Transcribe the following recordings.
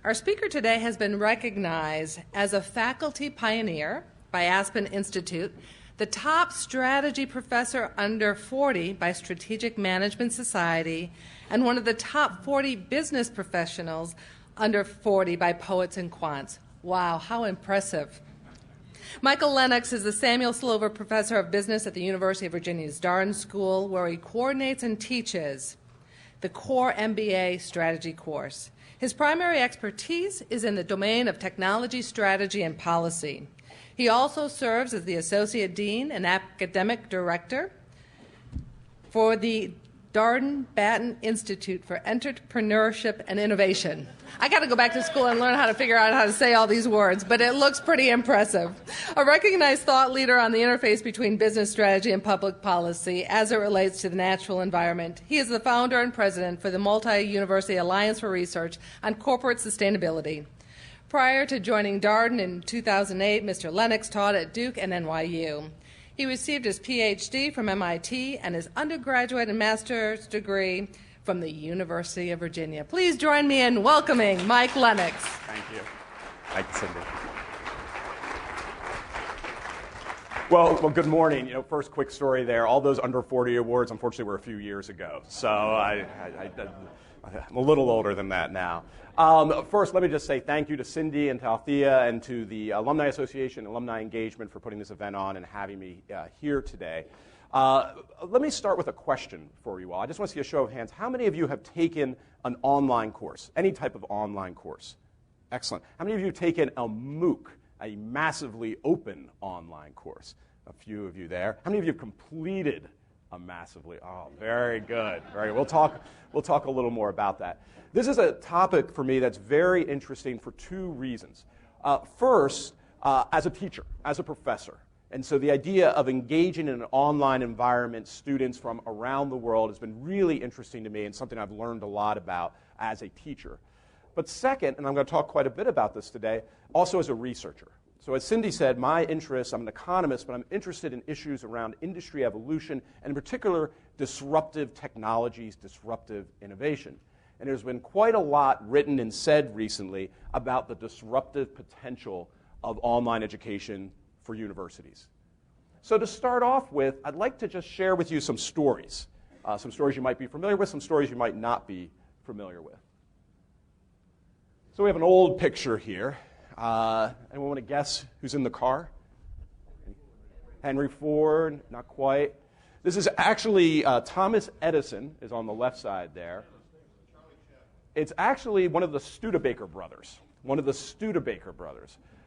Our speaker today has been recognized as a faculty pioneer by Aspen Institute, the top strategy professor under 40 by Strategic Management Society, and one of the top 40 business professionals under 40 by Poets and Quants. Wow, how impressive. Michael Lenox is the Samuel Slover Professor of Business at the University of Virginia's Darden School, where he coordinates and teaches the core MBA strategy course. His primary expertise is in the domain of technology, strategy, and policy. He also serves as the Associate Dean and Academic Director for the Darden Batten Institute for Entrepreneurship and Innovation. I got to go back to school and learn how to figure out how to say all these words, but it looks pretty impressive. A recognized thought leader on the interface between business strategy and public policy as it relates to the natural environment. He is the founder and president for the Multi-University Alliance for Research on Corporate Sustainability. Prior to joining Darden in 2008, Mr. Lenox taught at Duke and NYU. He received his PhD from MIT and his undergraduate and master's degree from the University of Virginia. Please join me in welcoming Mike Lenox. Thank you. Thank you, Cindy. Well, good morning. First quick story there. All those under 40 awards, unfortunately, were a few years ago. So I'm a little older than that now. First, let me just say thank you to Cindy and to Althea and to the Alumni Association, Alumni Engagement for putting this event on and having me here today. Let me start with a question for you all. I just want to see a show of hands. How many of you have taken an online course, any type of online course? Excellent. How many of you have taken a MOOC, a massively open online course? A few of you there. How many of you have completed a massively? Oh, very good. Very. We'll talk a little more about that. This is a topic for me that's very interesting for two reasons. First, as a teacher, as a professor. And so the idea of engaging in an online environment, students from around the world, has been really interesting to me and something I've learned a lot about as a teacher. But second, and I'm going to talk quite a bit about this today, also as a researcher. So as Cindy said, my interest, I'm an economist, but I'm interested in issues around industry evolution, and in particular, disruptive technologies, disruptive innovation. And there's been quite a lot written and said recently about the disruptive potential of online education for universities. So to start off with, I'd like to just share with you some stories you might be familiar with, some stories you might not be familiar with. So we have an old picture here. Anyone want to guess who's in the car? Henry Ford, not quite. This is actually Thomas Edison is on the left side there. It's actually one of the Studebaker brothers.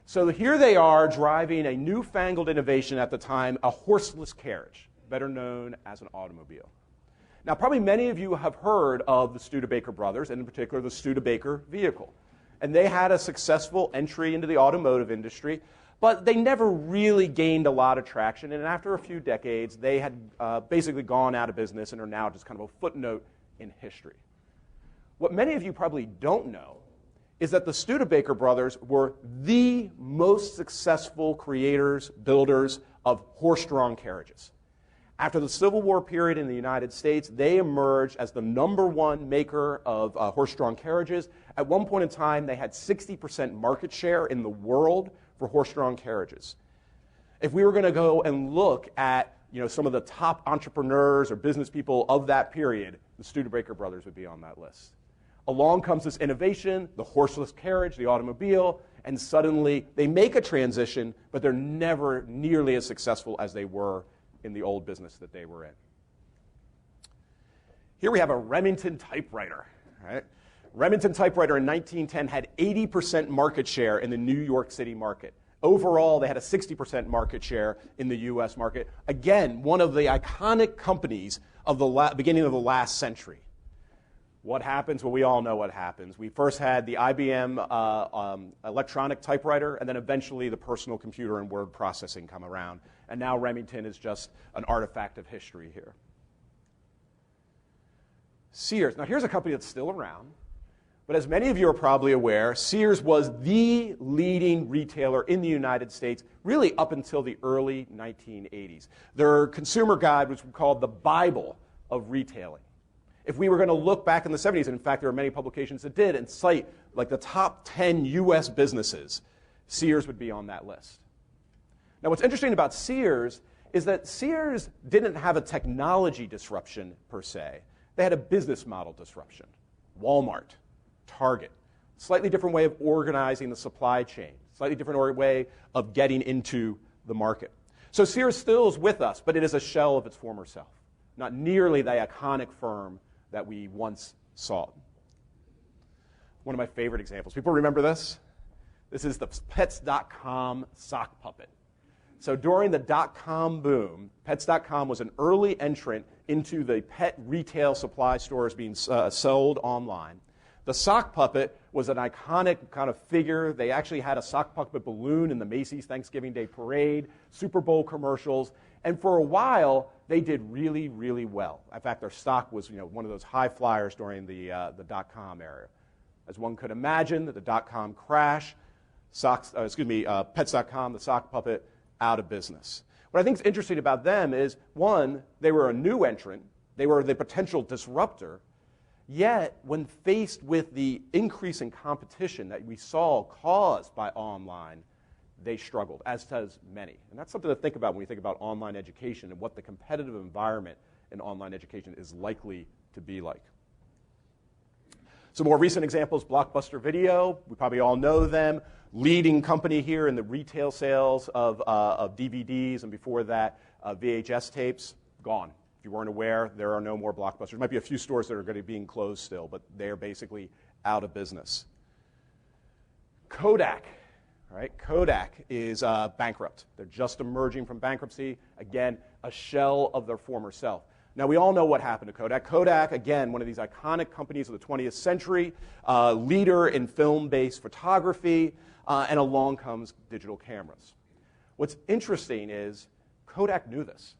So here they are driving a newfangled innovation at the time, a horseless carriage, better known as an automobile. Now, probably many of you have heard of the Studebaker brothers, and in particular the Studebaker vehicle. And they had a successful entry into the automotive industry, but they never really gained a lot of traction. And after a few decades, they had basically gone out of business and are now just kind of a footnote in history. What many of you probably don't know is that the Studebaker brothers were the most successful creators, builders of horse-drawn carriages. After the Civil War period in the United States, they emerged as the #1 maker of horse-drawn carriages. At one point in time, they had 60% market share in the world for horse-drawn carriages. If we were going to go and look at some of the top entrepreneurs or business people of that period, the Studebaker brothers would be on that list. Along comes this innovation, the horseless carriage, the automobile, and suddenly they make a transition, but they're never nearly as successful as they were in the old business that they were in. Here we have a Remington typewriter. Right? Remington typewriter in 1910 had 80% market share in the New York City market. Overall, they had a 60% market share in the U.S. market. Again, one of the iconic companies of the beginning of the last century. What happens? Well, we all know what happens. We first had the IBM electronic typewriter, and then eventually the personal computer and word processing come around. And now Remington is just an artifact of history here. Sears. Now, here's a company that's still around. But as many of you are probably aware, Sears was the leading retailer in the United States, really up until the early 1980s. Their consumer guide was called the Bible of retailing. If we were going to look back in the 70s, and in fact there are many publications that did, and cite like the top 10 US businesses, Sears would be on that list. Now what's interesting about Sears is that Sears didn't have a technology disruption per se. They had a business model disruption. Walmart, Target, slightly different way of organizing the supply chain, slightly different way of getting into the market. So Sears still is with us, but it is a shell of its former self, not nearly the iconic firm that we once saw. One of my favorite examples. People remember this? This is the Pets.com sock puppet. So during the dot-com boom, Pets.com was an early entrant into the pet retail supply stores being sold online. The sock puppet was an iconic kind of figure. They actually had a sock puppet balloon in the Macy's Thanksgiving Day Parade, Super Bowl commercials, and for a while, they did really, really well. In fact, their stock was one of those high flyers during the dot-com era. As one could imagine, the dot-com crash, Pets.com, the sock puppet, out of business. What I think is interesting about them is, one, they were a new entrant. They were the potential disruptor. Yet, when faced with the increase in competition that we saw caused by online, they struggled, as does many. And that's something to think about when we think about online education and what the competitive environment in online education is likely to be like. Some more recent examples, Blockbuster Video. We probably all know them. Leading company here in the retail sales of DVDs, and before that, VHS tapes, gone. If you weren't aware, there are no more Blockbusters. There might be a few stores that are going to be closed still, but they're basically out of business. Kodak, right? Kodak is bankrupt. They're just emerging from bankruptcy. Again, a shell of their former self. Now, we all know what happened to Kodak. Kodak, again, one of these iconic companies of the 20th century, leader in film-based photography, and along comes digital cameras. What's interesting is Kodak knew this.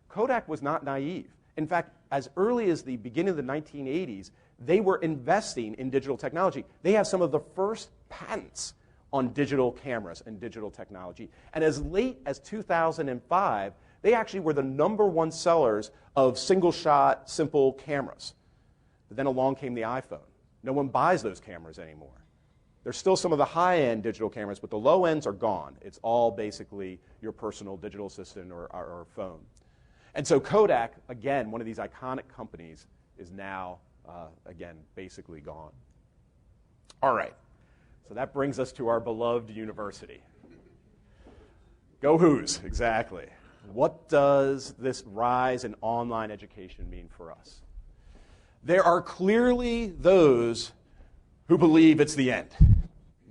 Kodak was not naive. In fact, as early as the beginning of the 1980s, they were investing in digital technology. They have some of the first patents on digital cameras and digital technology. And as late as 2005, they actually were the #1 sellers of single-shot, simple cameras. But then along came the iPhone. No one buys those cameras anymore. There's still some of the high-end digital cameras, but the low ends are gone. It's all basically your personal digital assistant or phone. And so Kodak, again, one of these iconic companies, is now, again, basically gone. All right, so that brings us to our beloved university. Go Who's, exactly. What does this rise in online education mean for us? There are clearly those who believe it's the end.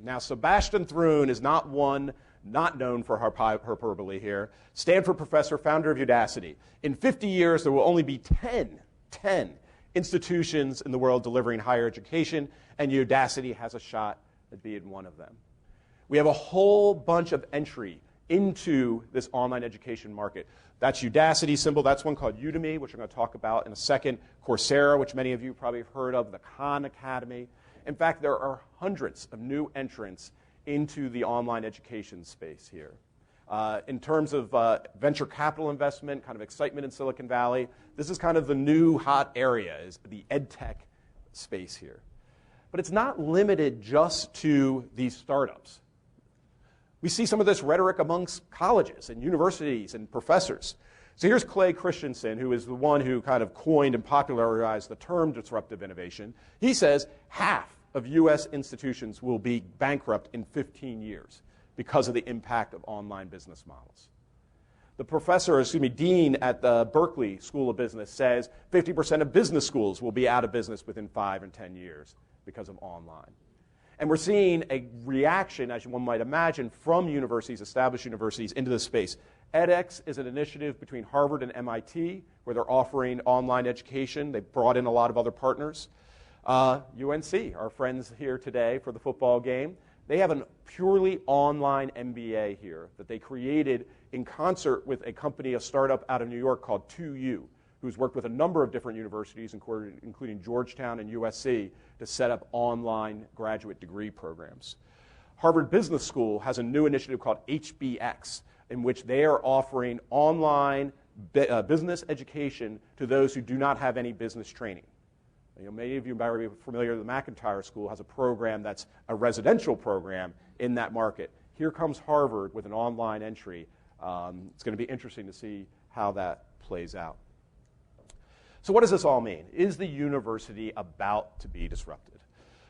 Now, Sebastian Thrun is not one not known for hyperbole here. Stanford professor, founder of Udacity. In 50 years, there will only be 10 institutions in the world delivering higher education, and Udacity has a shot at being one of them. We have a whole bunch of entry into this online education market. That's Udacity symbol. That's one called Udemy, which I'm going to talk about in a second. Coursera, which many of you probably have heard of. The Khan Academy. In fact, there are hundreds of new entrants into the online education space here. In terms of venture capital investment, kind of excitement in Silicon Valley, this is kind of the new hot area, is the ed tech space here. But it's not limited just to these startups. We see some of this rhetoric amongst colleges and universities and professors. So here's Clay Christensen, who is the one who kind of coined and popularized the term disruptive innovation. He says half of U.S. institutions will be bankrupt in 15 years because of the impact of online business models. The dean at the Berkeley School of Business says 50% of business schools will be out of business within 5 and 10 years because of online. And we're seeing a reaction, as one might imagine, from universities, established universities, into this space. edX is an initiative between Harvard and MIT where they're offering online education. They brought in a lot of other partners. UNC, our friends here today for the football game, they have a purely online MBA here that they created in concert with a company, a startup out of New York called 2U, who's worked with a number of different universities, including Georgetown and USC, to set up online graduate degree programs. Harvard Business School has a new initiative called HBX, in which they are offering online business education to those who do not have any business training. Many of you might be familiar, the McIntyre School has a program that's a residential program in that market. Here comes Harvard with an online entry. It's going to be interesting to see how that plays out. So what does this all mean? Is the university about to be disrupted?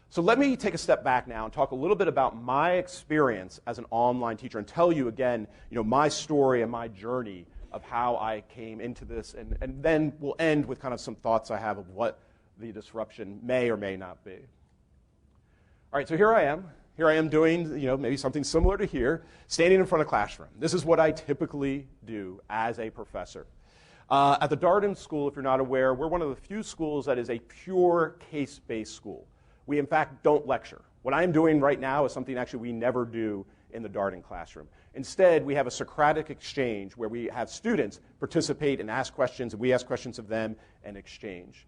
So let me take a step back now and talk a little bit about my experience as an online teacher and tell you again, my story and my journey of how I came into this, and then we'll end with kind of some thoughts I have of what the disruption may or may not be. All right, so here I am. Here I am doing, maybe something similar to here, standing in front of a classroom. This is what I typically do as a professor. At the Darden School, if you're not aware, we're one of the few schools that is a pure case-based school. We, in fact, don't lecture. What I'm doing right now is something actually we never do in the Darden classroom. Instead, we have a Socratic exchange where we have students participate and ask questions, and we ask questions of them and exchange.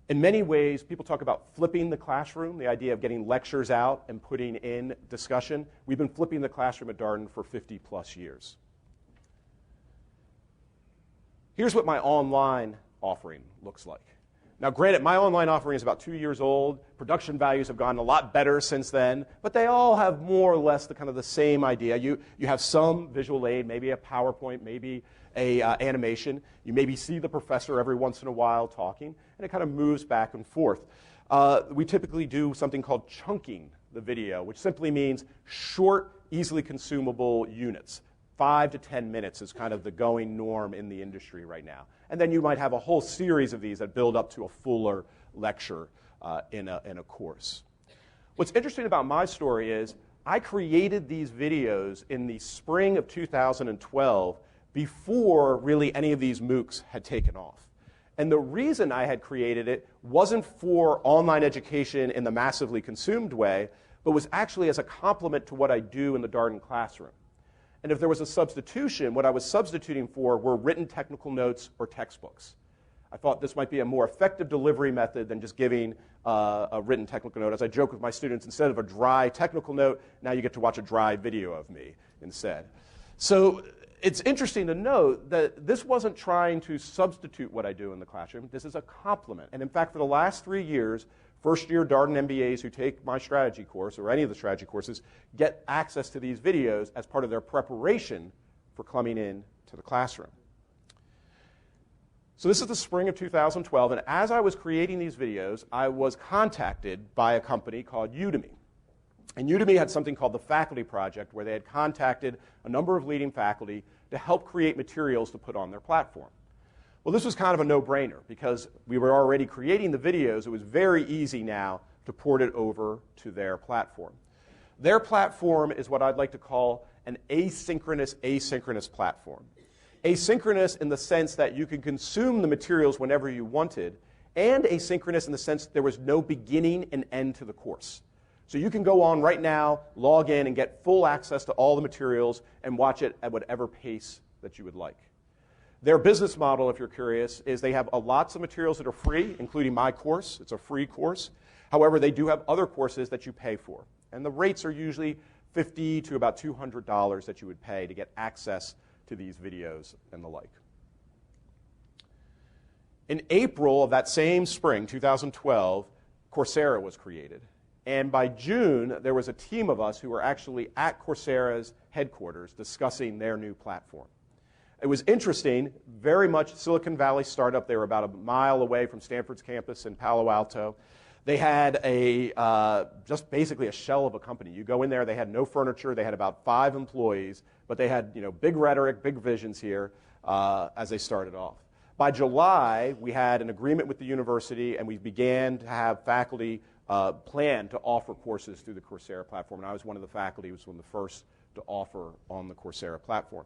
In many ways, people talk about flipping the classroom, the idea of getting lectures out and putting in discussion. We've been flipping the classroom at Darden for 50-plus years. Here's what my online offering looks like. Now, granted, my online offering is about 2 years old. Production values have gotten a lot better since then, but they all have more or less the same idea. You have some visual aid, maybe a PowerPoint, maybe a animation. You maybe see the professor every once in a while talking, and it kind of moves back and forth. We typically do something called chunking the video, which simply means short, easily consumable units. 5 to 10 minutes is kind of the going norm in the industry right now. And then you might have a whole series of these that build up to a fuller lecture in a course. What's interesting about my story is I created these videos in the spring of 2012 before really any of these MOOCs had taken off. And the reason I had created it wasn't for online education in the massively consumed way, but was actually as a complement to what I do in the Darden classroom. And if there was a substitution, what I was substituting for were written technical notes or textbooks. I thought this might be a more effective delivery method than just giving a written technical note. As I joke with my students, instead of a dry technical note, now you get to watch a dry video of me instead. So it's interesting to note that this wasn't trying to substitute what I do in the classroom. This is a complement. And in fact, for the last 3 years, first-year Darden MBAs who take my strategy course or any of the strategy courses get access to these videos as part of their preparation for coming in to the classroom. So this is the spring of 2012, and as I was creating these videos, I was contacted by a company called Udemy. And Udemy had something called the Faculty Project, where they had contacted a number of leading faculty to help create materials to put on their platform. Well, this was kind of a no-brainer, because we were already creating the videos. It was very easy now to port it over to their platform. Their platform is what I'd like to call an asynchronous platform. Asynchronous in the sense that you can consume the materials whenever you wanted, and asynchronous in the sense that there was no beginning and end to the course. So you can go on right now, log in, and get full access to all the materials and watch it at whatever pace that you would like. Their business model, if you're curious, is they have lots of materials that are free, including my course. It's a free course. However, they do have other courses that you pay for. And the rates are usually $50 to about $200 that you would pay to get access to these videos and the like. In April of that same spring, 2012, Coursera was created. And by June, there was a team of us who were actually at Coursera's headquarters discussing their new platform. It was interesting, very much Silicon Valley startup. They were about a mile away from Stanford's campus in Palo Alto. They had just basically a shell of a company. You go in there, they had no furniture, they had about 5 employees, but they had big rhetoric, big visions here as they started off. By July, we had an agreement with the university, and we began to have faculty plan to offer courses through the Coursera platform. And I was one of the faculty who was one of the first to offer on the Coursera platform.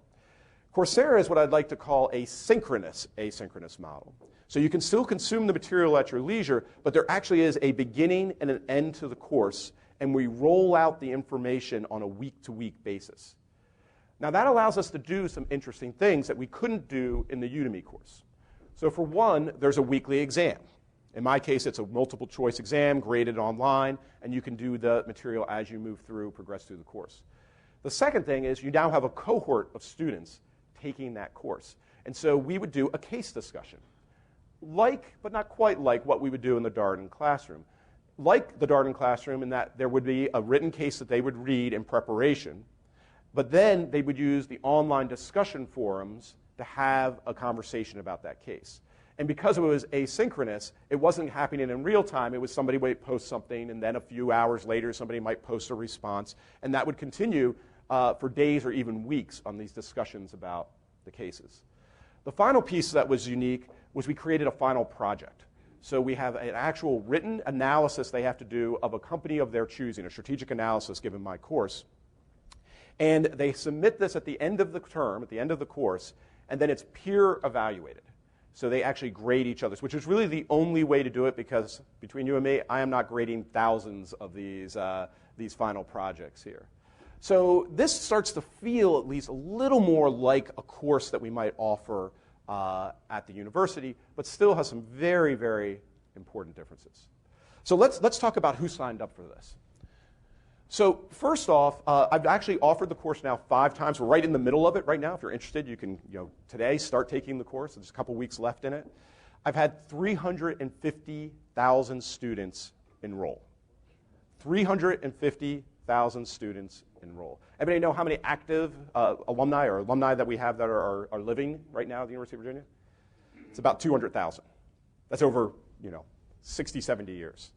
Coursera is what I'd like to call a synchronous asynchronous model. So you can still consume the material at your leisure, but there actually is a beginning and an end to the course, and we roll out the information on a week-to-week basis. Now that allows us to do some interesting things that we couldn't do in the Udemy course. So for one, there's a weekly exam. In my case, it's a multiple choice exam graded online, and you can do the material as you move through, progress through the course. The second thing is you now have a cohort of students taking that course. And so we would do a case discussion. like, but not quite like, what we would do in the Darden classroom. Like the Darden classroom in that there would be a written case that they would read in preparation, but then they would use the online discussion forums to have a conversation about that case. And because it was asynchronous, it wasn't happening in real time. It was somebody might post something, and then a few hours later, somebody might post a response, and that would continue for days or even weeks on these discussions about the cases. The final piece that was unique was we created a final project. So we have an actual written analysis they have to do of a company of their choosing, a strategic analysis given my course. And they submit this at the end of the term, at the end of the course, and then it's peer evaluated. So they actually grade each other's, which is really the only way to do it, because between you and me, I am not grading thousands of these final projects here. So this starts to feel at least a little more like a course that we might offer at the university, but still has some very, very important differences. So let's talk about who signed up for this. So first off, I've actually offered the course now 5 times. We're right in the middle of it right now. If you're interested, you can today start taking the course. There's a couple weeks left in it. I've had 350,000 students enroll. 350,000 students enroll. Anybody know how many active alumni that we have that are living right now at the University of Virginia? It's about 200,000. That's over 60, 70 years.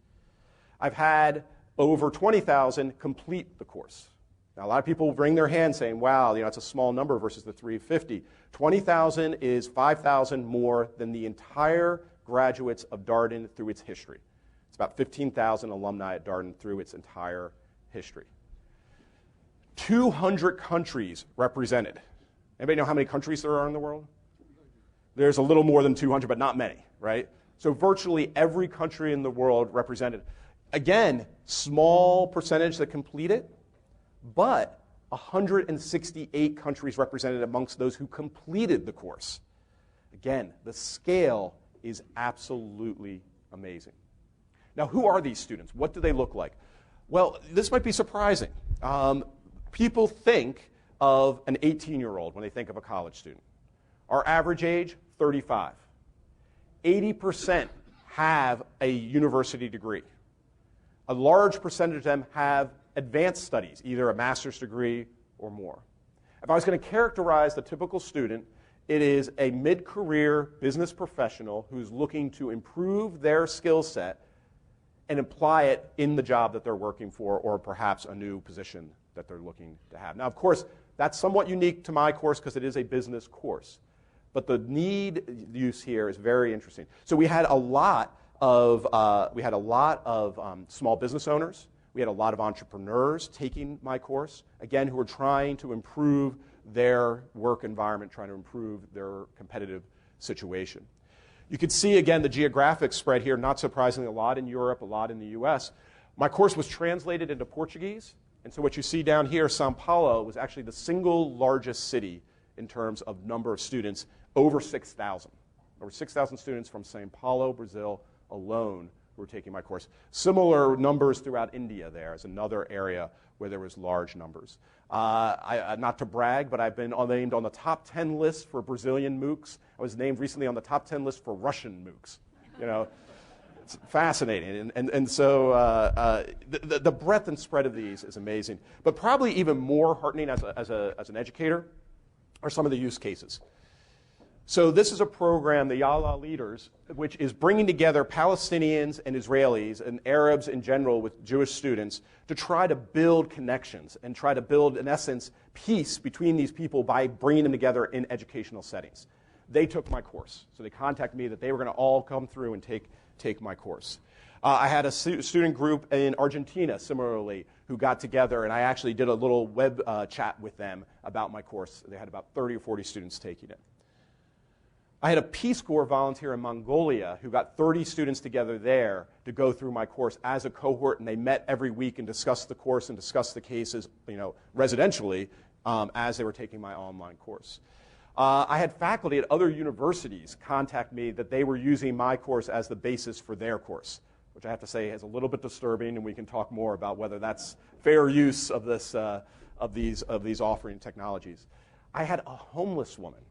I've had over 20,000 complete the course. Now, a lot of people wring their hands saying, wow, it's a small number versus the 350. 20,000 is 5,000 more than the entire graduates of Darden through its history. It's about 15,000 alumni at Darden through its entire history. 200 countries represented. Anybody know how many countries there are in the world? There's a little more than 200, but not many, right? So virtually every country in the world represented. Again, small percentage that complete it, but 168 countries represented amongst those who completed the course. Again, the scale is absolutely amazing. Now, who are these students? What do they look like? Well, this might be surprising. People think of an 18-year-old when they think of a college student. Our average age, 35. 80% have a university degree. A large percentage of them have advanced studies, either a master's degree or more. If I was going to characterize the typical student, it is a mid-career business professional who's looking to improve their skill set and apply it in the job that they're working for, or perhaps a new position that they're looking to have. Now, of course, that's somewhat unique to my course because it is a business course. But the need use here is very interesting. So we had a lot of small business owners. We had a lot of entrepreneurs taking my course, again, who are trying to improve their work environment, trying to improve their competitive situation. You can see, again, the geographic spread here, not surprisingly, a lot in Europe, a lot in the US. My course was translated into Portuguese, and so what you see down here, Sao Paulo, was actually the single largest city in terms of number of students, over 6,000. Over 6,000 students from Sao Paulo, Brazil, alone who were taking my course. Similar numbers throughout India there is another area where there was large numbers. Not to brag, but I've been named on the top 10 list for Brazilian MOOCs. I was named recently on the top 10 list for Russian MOOCs. It's fascinating. And so the breadth and spread of these is amazing. But probably even more heartening as an educator are some of the use cases. So this is a program, the Yala Leaders, which is bringing together Palestinians and Israelis and Arabs in general with Jewish students to try to build connections and try to build, in essence, peace between these people by bringing them together in educational settings. They took my course. So they contacted me that they were going to all come through and take my course. I had a student group in Argentina, similarly, who got together, and I actually did a little web chat with them about my course. They had about 30 or 40 students taking it. I had a Peace Corps volunteer in Mongolia who got 30 students together there to go through my course as a cohort, and they met every week and discussed the course and discussed the cases, residentially, as they were taking my online course. I had faculty at other universities contact me that they were using my course as the basis for their course, which I have to say is a little bit disturbing, and we can talk more about whether that's fair use of this, of these offering technologies. I had a homeless woman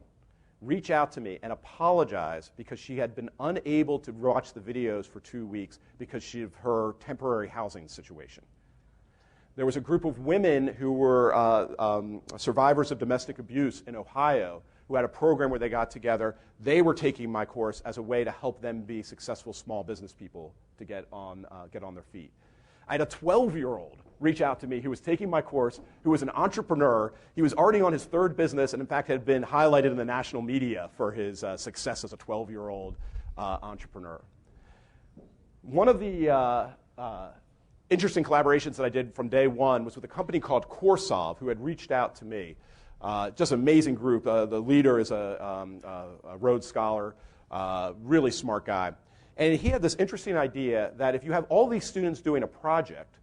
reach out to me and apologize because she had been unable to watch the videos for 2 weeks because of her temporary housing situation. There was a group of women who were survivors of domestic abuse in Ohio who had a program where they got together. They were taking my course as a way to help them be successful small business people to get on their feet. I had a 12-year-old reach out to me who was taking my course, who was an entrepreneur. He was already on his third business and, in fact, had been highlighted in the national media for his success as a 12-year-old entrepreneur. One of the interesting collaborations that I did from day one was with a company called Coursolve, who had reached out to me. Just an amazing group. The leader is a Rhodes Scholar, really smart guy. And he had this interesting idea that if you have all these students doing a project,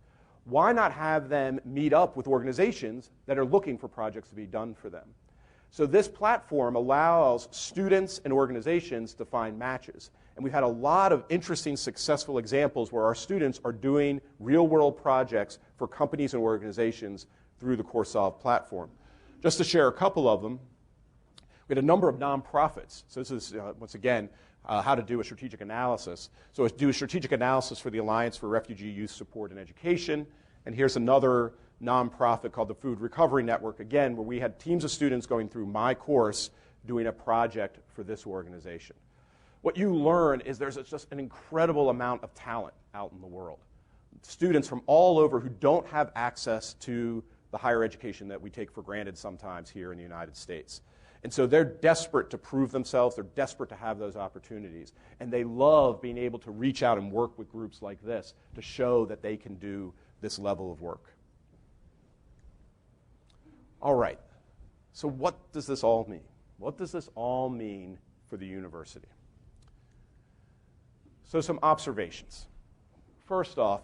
why not have them meet up with organizations that are looking for projects to be done for them? So this platform allows students and organizations to find matches. And we've had a lot of interesting, successful examples where our students are doing real-world projects for companies and organizations through the Coursolve platform. Just to share a couple of them, we had a number of nonprofits. So this is, once again, how to do a strategic analysis. So do a strategic analysis for the Alliance for Refugee Youth Support and Education. And here's another nonprofit called the Food Recovery Network, again, where we had teams of students going through my course doing a project for this organization. What you learn is there's just an incredible amount of talent out in the world. Students from all over who don't have access to the higher education that we take for granted sometimes here in the United States. And so they're desperate to prove themselves. They're desperate to have those opportunities. And they love being able to reach out and work with groups like this to show that they can do this level of work. All right. So what does this all mean? What does this all mean for the university? So some observations. First off,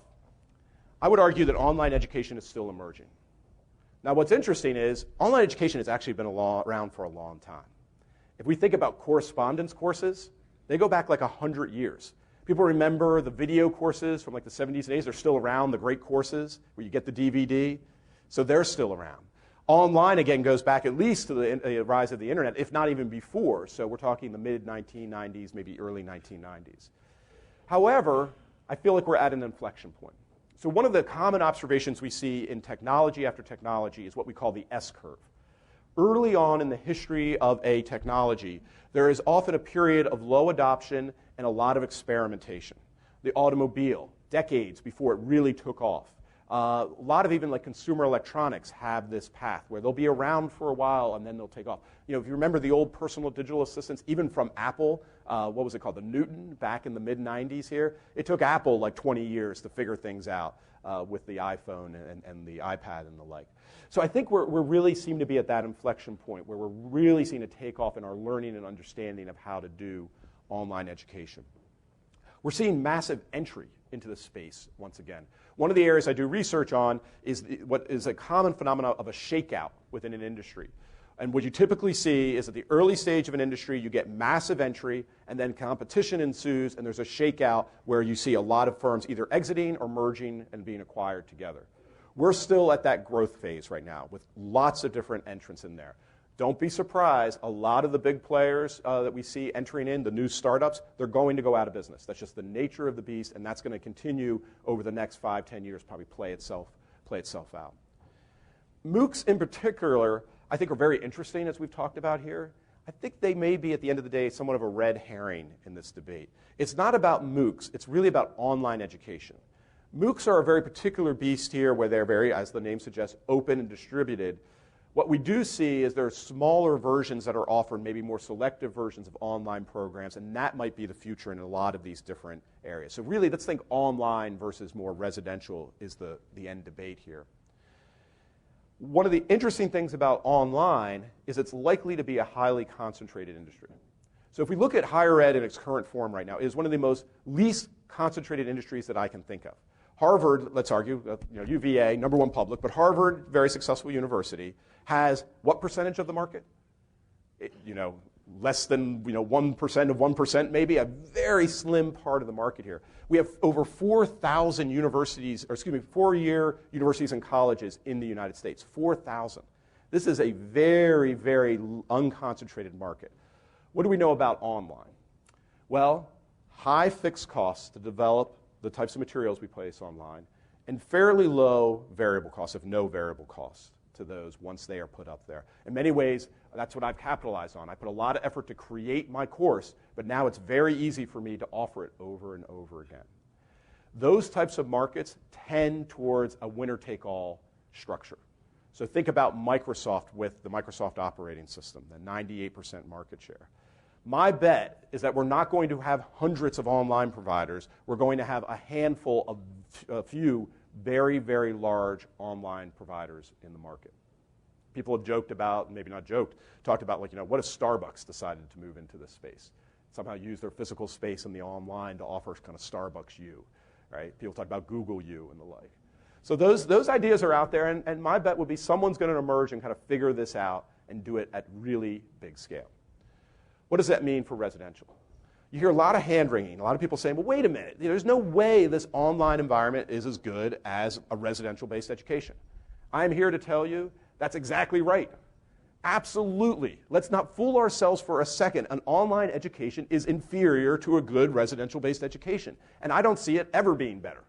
I would argue that online education is still emerging. Now, what's interesting is online education has actually been around for a long time. If we think about correspondence courses, they go back like 100 years. People remember the video courses from like the 70s and 80s. They're still around, the great courses where you get the DVD. So they're still around. Online, again, goes back at least to the rise of the internet, if not even before. So we're talking the mid-1990s, maybe early 1990s. However, I feel like we're at an inflection point. So one of the common observations we see in technology after technology is what we call the S-curve. Early on in the history of a technology, there is often a period of low adoption and a lot of experimentation. The automobile, decades before it really took off. A lot of even like consumer electronics have this path where they'll be around for a while and then they'll take off. You know, if you remember the old personal digital assistants, even from Apple, what was it called, the Newton, back in the mid-90s here, it took Apple like 20 years to figure things out with the iPhone and the iPad and the like. So I think we're really seem to be at that inflection point where we're really seeing a takeoff in our learning and understanding of how to do online education. We're seeing massive entry into the space once again. One of the areas I do research on is what is a common phenomenon of a shakeout within an industry. And what you typically see is at the early stage of an industry, you get massive entry, and then competition ensues, and there's a shakeout where you see a lot of firms either exiting or merging and being acquired together. We're still at that growth phase right now with lots of different entrants in there. Don't be surprised, a lot of the big players that we see entering in, the new startups, they're going to go out of business. That's just the nature of the beast, and that's going to continue over the next 5, 10 years, probably play itself out. MOOCs in particular, I think, are very interesting, as we've talked about here. I think they may be, at the end of the day, somewhat of a red herring in this debate. It's not about MOOCs. It's really about online education. MOOCs are a very particular beast here where they're very, as the name suggests, open and distributed. What we do see is there are smaller versions that are offered, maybe more selective versions of online programs, and that might be the future in a lot of these different areas. So really, let's think online versus more residential is the end debate here. One of the interesting things about online is it's likely to be a highly concentrated industry. So if we look at higher ed in its current form right now, it is one of the most least concentrated industries that I can think of. Harvard, let's argue, UVA, number one public, but Harvard, very successful university, has what percentage of the market? Less than 1% of 1%, maybe, a very slim part of the market here. We have over 4,000 universities, four-year universities and colleges in the United States, 4,000. This is a very, very unconcentrated market. What do we know about online? Well, high fixed costs to develop the types of materials we place online, and fairly low variable costs, if no variable costs, to those once they are put up there. In many ways, that's what I've capitalized on. I put a lot of effort to create my course, but now it's very easy for me to offer it over and over again. Those types of markets tend towards a winner-take-all structure. So think about Microsoft with the Microsoft operating system, the 98% market share. My bet is that we're not going to have hundreds of online providers. We're going to have a handful of a few very, very large online providers in the market. People have joked about, maybe not joked, talked about, like, what if Starbucks decided to move into this space? Somehow use their physical space in the online to offer kind of Starbucks U, right? People talk about Google U and the like. So those ideas are out there, and my bet would be someone's going to emerge and kind of figure this out and do it at really big scale. What does that mean for residential? You hear a lot of hand-wringing, a lot of people saying, well, wait a minute, there's no way this online environment is as good as a residential-based education. I'm here to tell you that's exactly right. Absolutely. Let's not fool ourselves for a second. An online education is inferior to a good residential-based education, and I don't see it ever being better.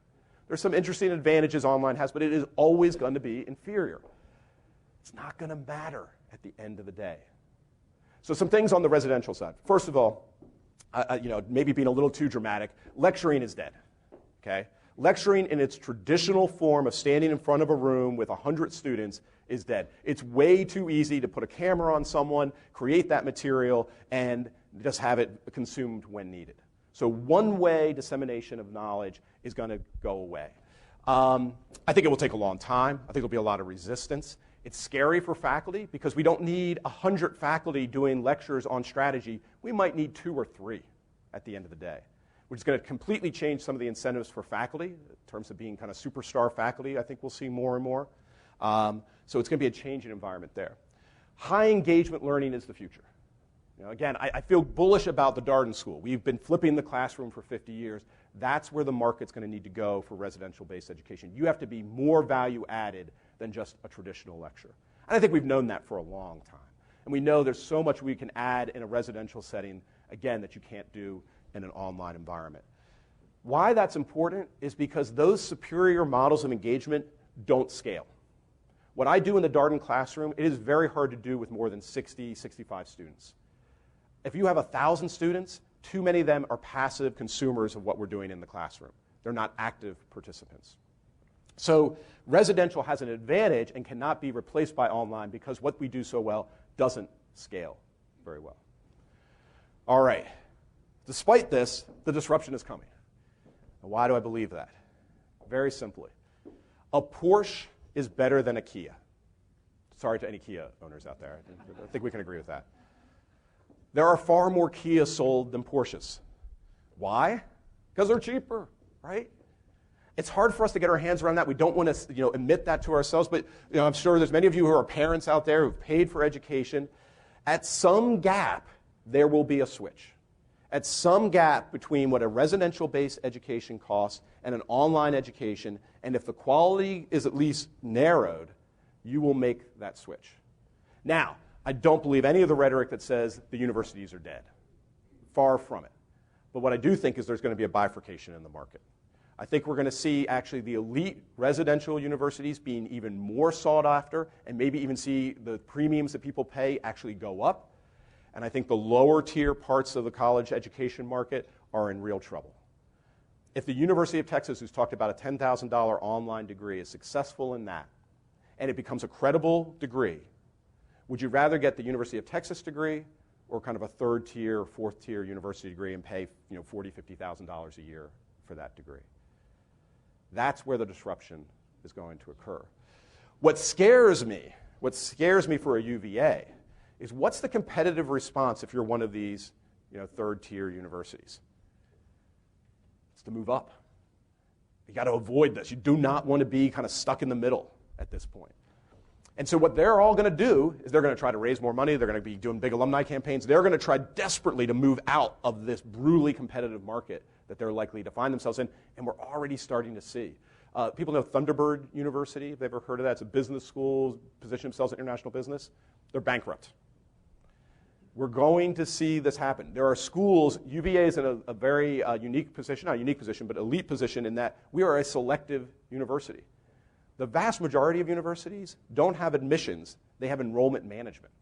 There's some interesting advantages online has, but it is always going to be inferior. It's not going to matter at the end of the day. So some things on the residential side. First of all, maybe being a little too dramatic, lecturing is dead. Okay? Lecturing in its traditional form of standing in front of a room with 100 students is dead. It's way too easy to put a camera on someone, create that material, and just have it consumed when needed. So one-way dissemination of knowledge is going to go away. I think it will take a long time. I think there'll be a lot of resistance. It's scary for faculty because we don't need 100 faculty doing lectures on strategy. We might need 2 or 3 at the end of the day, which is going to completely change some of the incentives for faculty in terms of being kind of superstar faculty. I think we'll see more and more. So it's going to be a changing environment there. High engagement learning is the future. Again, I feel bullish about the Darden School. We've been flipping the classroom for 50 years. That's where the market's going to need to go for residential-based education. You have to be more value added than just a traditional lecture. And I think we've known that for a long time. And we know there's so much we can add in a residential setting, again, that you can't do in an online environment. Why that's important is because those superior models of engagement don't scale. What I do in the Darden classroom, it is very hard to do with more than 60, 65 students. If you have 1,000 students, too many of them are passive consumers of what we're doing in the classroom. They're not active participants. So residential has an advantage and cannot be replaced by online because what we do so well doesn't scale very well. All right. Despite this, the disruption is coming. Now, why do I believe that? Very simply. A Porsche is better than a Kia. Sorry to any Kia owners out there. I think we can agree with that. There are far more Kias sold than Porsches. Why? Because they're cheaper, right? It's hard for us to get our hands around that. We don't want to, admit that to ourselves, but I'm sure there's many of you who are parents out there who've paid for education. At some gap, there will be a switch. At some gap between what a residential-based education costs and an online education, and if the quality is at least narrowed, you will make that switch. Now, I don't believe any of the rhetoric that says the universities are dead. Far from it. But what I do think is there's going to be a bifurcation in the market. I think we're going to see actually the elite residential universities being even more sought after and maybe even see the premiums that people pay actually go up. And I think the lower tier parts of the college education market are in real trouble. If the University of Texas, who's talked about a $10,000 online degree, is successful in that, and it becomes a credible degree, would you rather get the University of Texas degree or kind of a third tier or fourth tier university degree and pay $40,000, $50,000 a year for that degree? That's where the disruption is going to occur. What scares me for a UVA is what's the competitive response if you're one of these third tier universities? It's to move up. You got to avoid this. You do not want to be kind of stuck in the middle at this point. And so what they're all going to do is they're going to try to raise more money. They're going to be doing big alumni campaigns. They're going to try desperately to move out of this brutally competitive market that they're likely to find themselves in, and we're already starting to see. People know Thunderbird University. Have they ever heard of that? It's a business school, position themselves in international business. They're bankrupt. We're going to see this happen. There are schools, UVA is in a very unique position, not a unique position, but elite position in that we are a selective university. The vast majority of universities don't have admissions, they have enrollment management.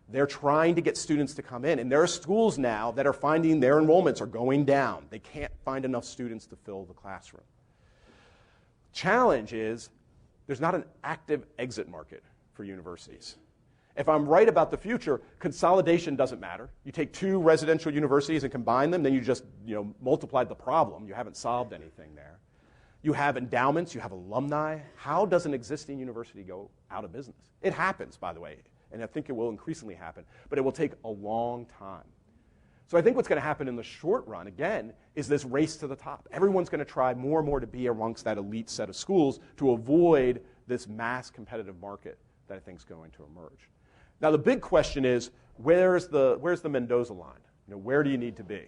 They're trying to get students to come in, and there are schools now that are finding their enrollments are going down. They can't find enough students to fill the classroom. Challenge is there's not an active exit market for universities. If I'm right about the future, consolidation doesn't matter. You take two residential universities and combine them, then you just multiplied the problem. You haven't solved anything there. You have endowments, you have alumni. How does an existing university go out of business? It happens, by the way, and I think it will increasingly happen, but it will take a long time. So I think what's going to happen in the short run, again, is this race to the top. Everyone's going to try more and more to be amongst that elite set of schools to avoid this mass competitive market that I think is going to emerge. Now, the big question is, where's the Mendoza line? Where do you need to be?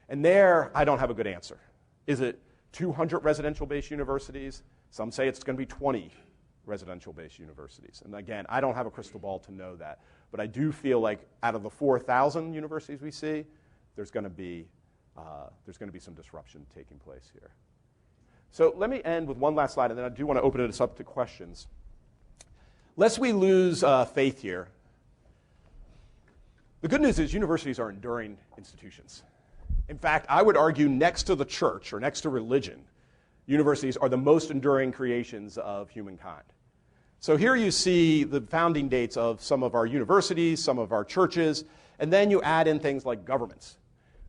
And there, I don't have a good answer. Is it 200 residential-based universities? Some say it's going to be 20 residential-based universities. And again, I don't have a crystal ball to know that. But I do feel like out of the 4,000 universities we see, there's going to be some disruption taking place here. So let me end with one last slide, and then I do want to open it up to questions. Lest we lose faith here, the good news is universities are enduring institutions. In fact, I would argue next to the church or next to religion, universities are the most enduring creations of humankind. So here you see the founding dates of some of our universities, some of our churches, and then you add in things like governments.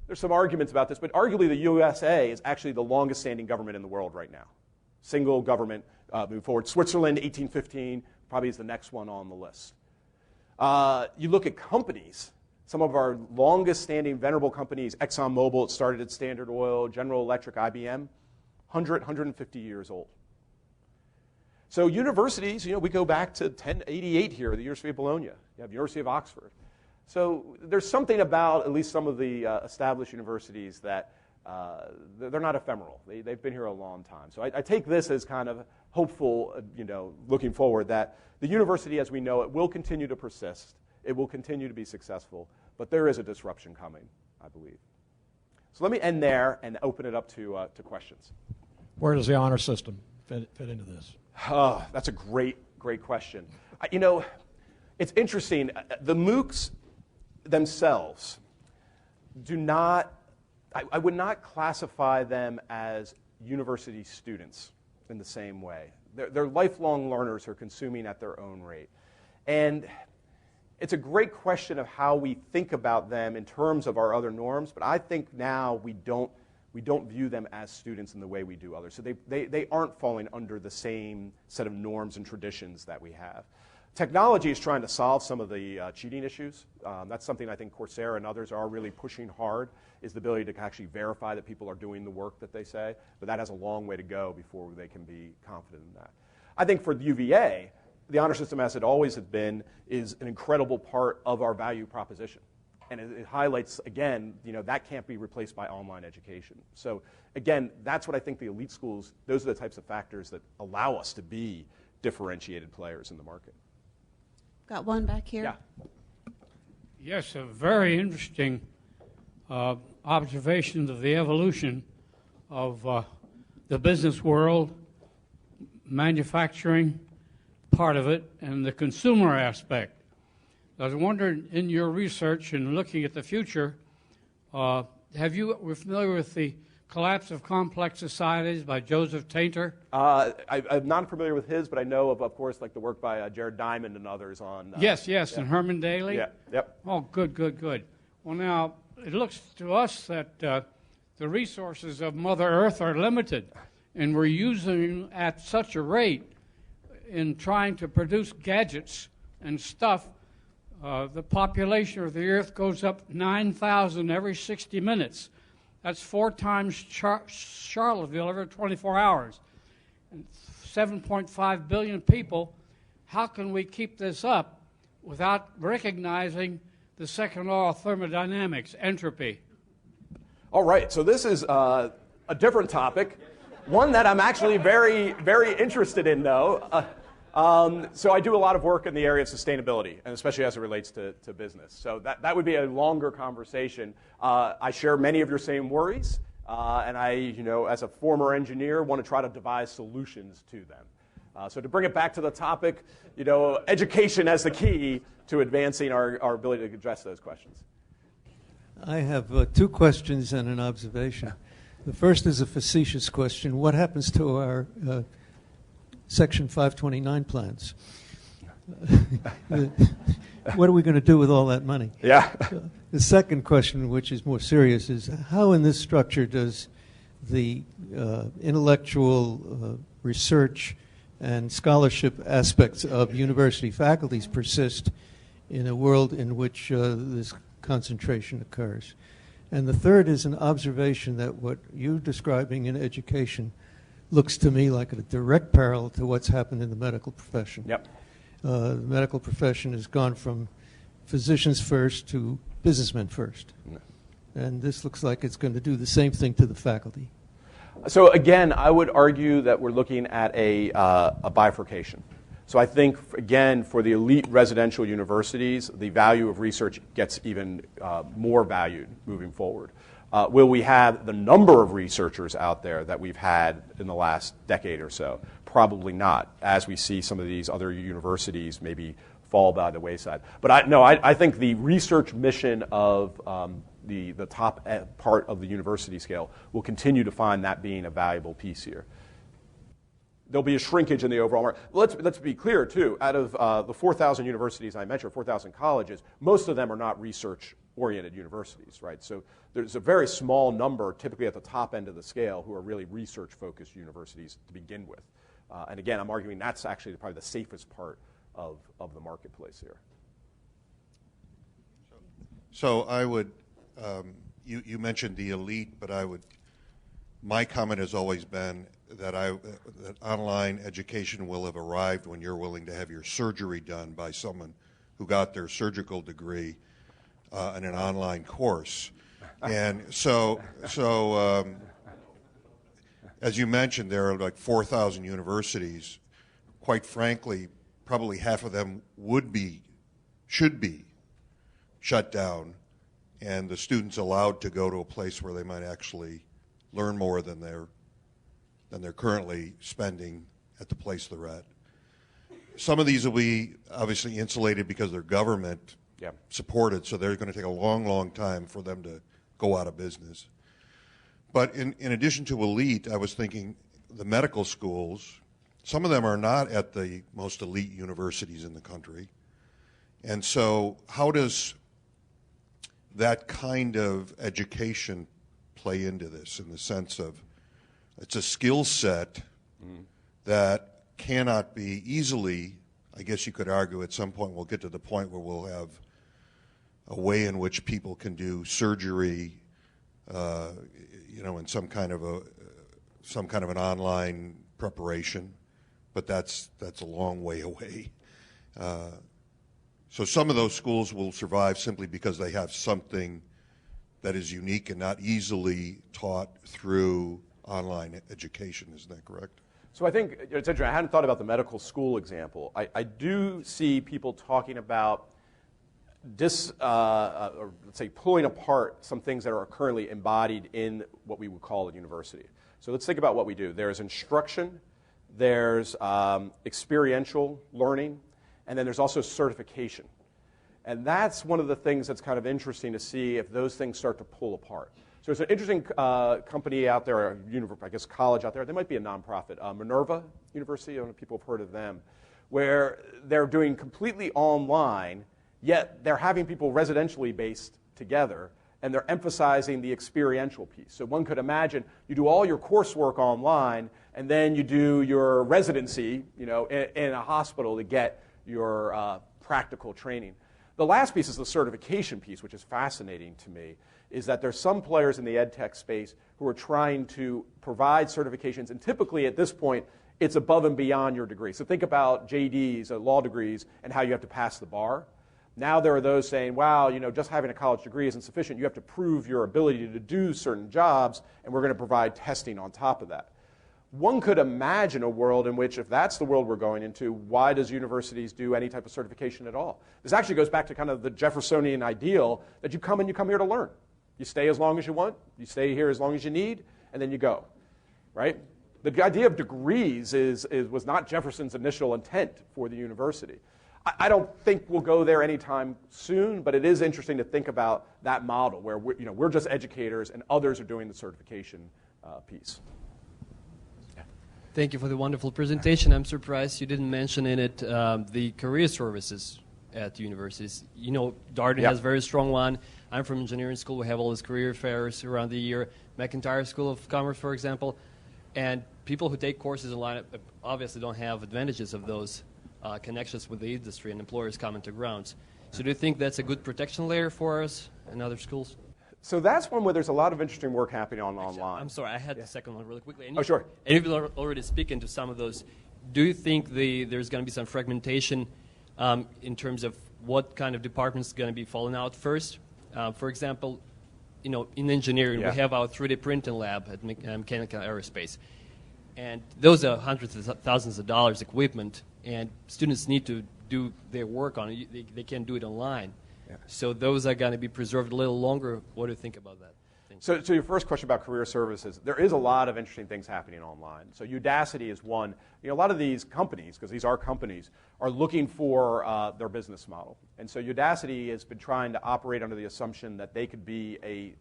There's some arguments about this, but arguably the USA is actually the longest standing government in the world right now. Single government moved forward. Switzerland, 1815, probably is the next one on the list. You look at companies. Some of our longest-standing, venerable companies, ExxonMobil, it started at Standard Oil, General Electric, IBM, 150 years old. So universities, we go back to 1088 here, the University of Bologna. You have the University of Oxford. So there's something about at least some of the established universities that they're not ephemeral. They've been here a long time. So I take this as kind of hopeful, looking forward, that the university as we know it will continue to persist. It will continue to be successful, but there is a disruption coming, I believe. So let me end there and open it up to questions. Where does the honor system fit into this? Oh, that's a great question. It's interesting. The MOOCs themselves do not, I would not classify them as university students in the same way. They're lifelong learners who are consuming at their own rate. And it's a great question of how we think about them in terms of our other norms, but I think now we don't view them as students in the way we do others. So they aren't falling under the same set of norms and traditions that we have. Technology is trying to solve some of the cheating issues. That's something I think Coursera and others are really pushing hard, is the ability to actually verify that people are doing the work that they say, but that has a long way to go before they can be confident in that. I think for the UVA, the honor system, as it always has been, is an incredible part of our value proposition. And it highlights, again, that can't be replaced by online education. So, again, that's what I think the elite schools, those are the types of factors that allow us to be differentiated players in the market. Got one back here. Yeah. Yes, a very interesting observation of the evolution of the business world, manufacturing, part of it, and the consumer aspect. I was wondering, in your research and looking at the future, we're familiar with the Collapse of Complex Societies by Joseph Tainter? I'm not familiar with his, but I know of course, like the work by Jared Diamond and others on... Yes, and Herman Daly? Yeah, yep. Oh, good. Well, now, it looks to us that the resources of Mother Earth are limited, and we're using at such a rate in trying to produce gadgets and stuff. The population of the Earth goes up 9,000 every 60 minutes. That's 4 times Charlottesville every 24 hours. And 7.5 billion people. How can we keep this up without recognizing the second law of thermodynamics, entropy? All right, so this is a different topic, one that I'm actually very, very interested in, though. So I do a lot of work in the area of sustainability, and especially as it relates to business. So that would be a longer conversation. I share many of your same worries, and I, as a former engineer, want to try to devise solutions to them. So to bring it back to the topic, education as the key to advancing our ability to address those questions. I have two questions and an observation. The first is a facetious question. What happens to our Section 529 plans? What are we going to do with all that money? Yeah. The second question, which is more serious, is how in this structure does the intellectual research and scholarship aspects of university faculties persist in a world in which this concentration occurs? And the third is an observation that what you're describing in education looks to me like a direct parallel to what's happened in the medical profession. Yep. The medical profession has gone from physicians first to businessmen first. No. And this looks like it's going to do the same thing to the faculty. So again, I would argue that we're looking at a bifurcation. So I think, again, for the elite residential universities, the value of research gets even more valued moving forward. Will we have the number of researchers out there that we've had in the last decade or so? Probably not, as we see some of these other universities maybe fall by the wayside. But I think the research mission of the top part of the university scale will continue to find that being a valuable piece here. There'll be a shrinkage in the overall market. Let's be clear, too. Out of the 4,000 universities I mentioned, 4,000 colleges, most of them are not research-oriented universities, right? So there's a very small number, typically at the top end of the scale, who are really research-focused universities to begin with. And again, I'm arguing that's actually probably the safest part of the marketplace here. So I would, you mentioned the elite, but my comment has always been that that online education will have arrived when you're willing to have your surgery done by someone who got their surgical degree in an online course. And so as you mentioned, there are like 4,000 universities. Quite frankly, probably half of them should be shut down, and the students allowed to go to a place where they might actually learn more than they're currently spending at the place they're at. Some of these will be obviously insulated because they're government supported, so they're going to take a long, long time for them to go out of business. But in addition to elite, I was thinking the medical schools, some of them are not at the most elite universities in the country. And so how does that kind of education play into this, in the sense of it's a skill set that cannot be easily, I guess you could argue at some point we'll get to the point where we'll have a way in which people can do surgery, in some kind of an online preparation, but that's a long way away. So some of those schools will survive simply because they have something that is unique and not easily taught through online education. Isn't that correct? So I think it's interesting. I hadn't thought about the medical school example. I do see people talking about or let's say pulling apart some things that are currently embodied in what we would call a university. So let's think about what we do. There's instruction, there's experiential learning, and then there's also certification. And that's one of the things that's kind of interesting to see if those things start to pull apart. So there's an interesting company out there, or I guess college out there. They might be a nonprofit, Minerva University. I don't know if people have heard of them, where they're doing completely online, yet they're having people residentially based together, and they're emphasizing the experiential piece. So one could imagine you do all your coursework online, and then you do your residency, in a hospital to get your practical training. The last piece is the certification piece, which is fascinating to me, is that there's some players in the ed tech space who are trying to provide certifications, and typically at this point, it's above and beyond your degree. So think about JDs, law degrees, and how you have to pass the bar. Now there are those saying, wow, just having a college degree isn't sufficient. You have to prove your ability to do certain jobs, and we're going to provide testing on top of that. one could imagine a world in which, if that's the world we're going into, why does universities do any type of certification at all? This actually goes back to kind of the Jeffersonian ideal that you come here to learn. You stay as long as you want, you stay here as long as you need, and then you go, right? The idea of degrees was not Jefferson's initial intent for the university. I don't think we'll go there anytime soon, but it is interesting to think about that model where we're just educators and others are doing the certification piece. Thank you for the wonderful presentation. I'm surprised you didn't mention in it the career services at universities. You know, Darden has a very strong one. I'm from engineering school. We have all these career fairs around the year. McIntyre School of Commerce, for example. And people who take courses online obviously don't have advantages of those connections with the industry and employers common to grounds. So do you think that's a good protection layer for us and other schools? So that's one where there's a lot of interesting work happening online. I'm sorry, I had the second one really quickly. Oh, sure. And you've already speaking to some of those. Do you think there's going to be some fragmentation in terms of what kind of departments are going to be falling out first? For example, in engineering, we have our 3D printing lab at Mechanical Aerospace. And those are hundreds of thousands of dollars equipment, and students need to do their work on it. They can't do it online. Yeah. So those are going to be preserved a little longer. What do you think about that? So your first question about career services, there is a lot of interesting things happening online. So Udacity is one. A lot of these companies, because these are companies, are looking for their business model. And so Udacity has been trying to operate under the assumption that they could be a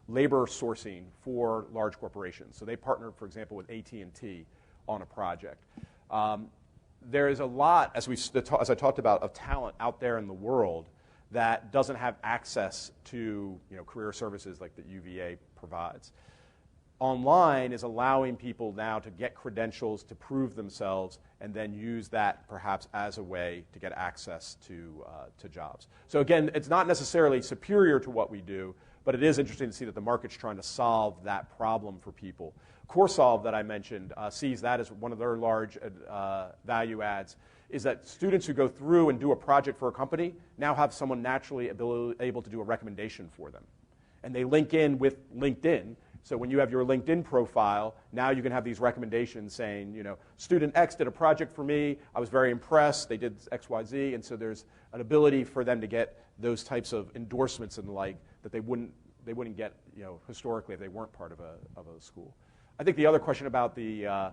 labor sourcing for large corporations. So they partnered, for example, with AT&T on a project. There is a lot, as I talked about, of talent out there in the world that doesn't have access to career services like that UVA provides. Online is allowing people now to get credentials to prove themselves and then use that perhaps as a way to get access to jobs. So again, it's not necessarily superior to what we do, but it is interesting to see that the market's trying to solve that problem for people. CoreSolve that I mentioned sees that as one of their large value adds, is that students who go through and do a project for a company now have someone naturally able to do a recommendation for them. And they link in with LinkedIn. So when you have your LinkedIn profile, now you can have these recommendations saying, student X did a project for me. I was very impressed. They did X, Y, Z. And so there's an ability for them to get those types of endorsements and the like that they wouldn't get historically if they weren't part of a school. I think the other question about the